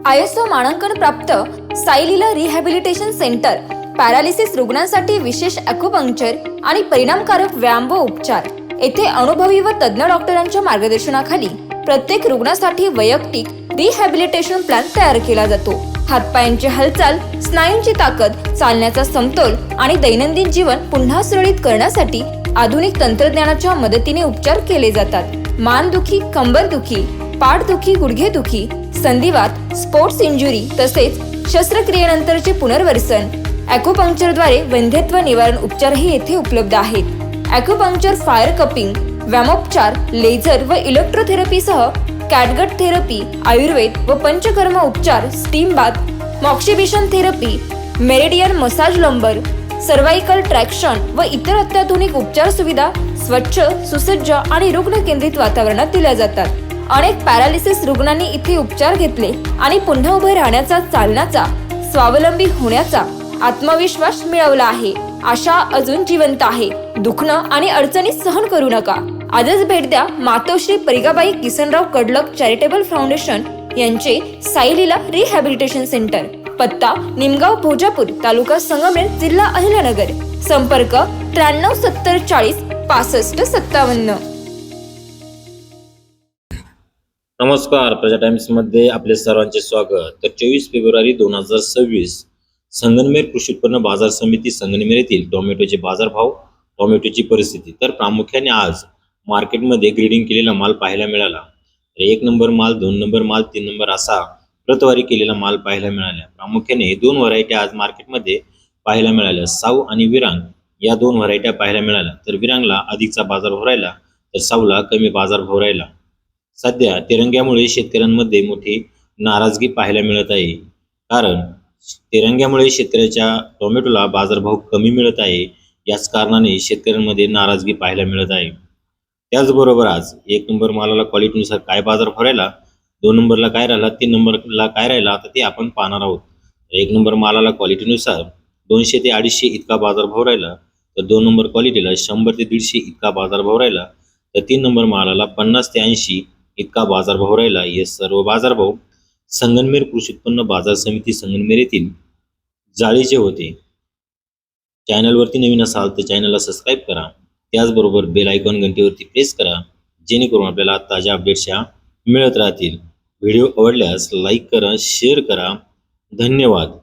ISO मानांकन प्राप्त सायलीला rehabilitation centre paralysis रुग्णांसाठी विशेष ॲक्युपंक्चर आणि परिणामकारक व्यायाम व उपचार। येथे अनुभवी व तज्ञ डॉक्टरांच्या मार्गदर्शनाखाली प्रत्येक रुग्णासाठी वैयक्तिक रिहॅबिलिटेशन प्लॅन तयार केला जातो। हातपायांची हालचाल, स्नायूंची ताकद, चालण्याचा समतोल आणि दैनंदिन जीवन पुन्हा सुरळीत करण्यासाठी आधुनिक तंत्रज्ञानाच्या मदतीने उपचार केले जातात। मानदुखी, कंबरदुखी, पाठदुखी, गुडघेदुखी, संधिवात, स्पोर्ट्स इंजुरी तसेच शस्त्रक्रियेनंतरचे पुनर्वसन ॲक्युपंक्चरद्वारे वंध्यत्व निवारण उपचारही येथे उपलब्ध आहेत। ॲक्युपंक्चर, फायर कपिंग, व्यायामोपचार, लेझर व इलेक्ट्रोथेरपीसह कॅटगट थेरपी, आयुर्वेद व पंचकर्म उपचार, steam bath, moxibustion therapy, meridian massage, lumbar, cervical traction व इतर अत्याधुनिक उपचार सुविधा स्वच्छ, सुसज्ज आणि रुग्ण केंद्रित वातावरणात दिल्या जातात। अनेक पॅरालिसिस रुग्णांनी इथे उपचार घेतले आणि पुन्हा उभे राहण्याचा, चालण्याचा, स्वावलंबी होण्याचा आत्मविश्वास मिळवला आहे। आशा अजून जिवंत आहे। दुखणं आणि अडचणी सहन करू नका। आजच भेट द्या मातोश्री परिगाबाई किसनराव कडलक चॅरिटेबल फाउंडेशन यांचे सायलीला रिहॅबिलिटेशन सेंटर। पत्ता निमगाव, भोजापूर, तालुका संगमनेर, जिल्हा अहिल्यानगर। संपर्क 93 70 40 65 57। नमस्कार, प्रजा टाइम्स मध्ये आपले सर्वांचे स्वागत। तर 24 फेब्रुवारी 2026 संगमनेर कृषी उत्पन्न बाजार समिती संगमनेर येथील टोमॅटोचे बाजारभाव, टोमॅटोची परिस्थिती। तर प्रामुख्याने आज मार्केटमध्ये ग्रेडिंग केलेला माल पाहायला मिळाला। तर 1 नंबर माल, 2 नंबर माल, 3 नंबर असा प्रतवारी केलेला माल पाहायला मिळाला। प्रामुख्याने 2 व्हरायटी आज मार्केटमध्ये पाहायला मिळाल्या, साऊ आणि विरांग या 2 व्हरायट्या पाहायला मिळाल्या। तर विरांगला अधिकचा बाजारभाव राहिला, तर साऊला कमी बाजारभाव राहिला। सध्या तिरंग्यामुळे शेतकऱ्यांमध्ये मोठी नाराजगी पाहायला मिळत आहे, कारण तिरंग्यामुळे शेतकऱ्याच्या टोमॅटोला बाजारभाव कमी मिळत आहे। याच कारणाने शेतकऱ्यांमध्ये नाराजगी पाहायला मिळत आहे। त्याचबरोबर आज 1 नंबर मालाला क्वालिटीनुसार काय बाजारभाव राहिला, 2 नंबरला काय राहिला, 3 नंबरला काय राहिला, आता ते आपण पाहणार आहोत। 1 नंबर मालाला क्वालिटीनुसार 200 ते 250 इतका बाजारभाव राहिला, तर 2 नंबर क्वालिटीला 100 ते 150 इतका बाजारभाव राहिला, तर 3 नंबर मालाला 50 ते 80 इतका बाजारभाव राहिला। हे सर्व बाजारभाव संगमनेर कृषी उत्पन्न बाजार समिती संगमनेर येथील जाळीचे होते। चॅनलवरती नवीन असाल तर चॅनलला सबस्क्राईब करा, त्याचबरोबर बेल आयकॉन घंटीवरती प्रेस करा, जेणेकरून आपल्याला ताज्या अपडेट्स मिळत राहतील। व्हिडिओ आवडल्यास लाईक करा, शेअर करा। धन्यवाद।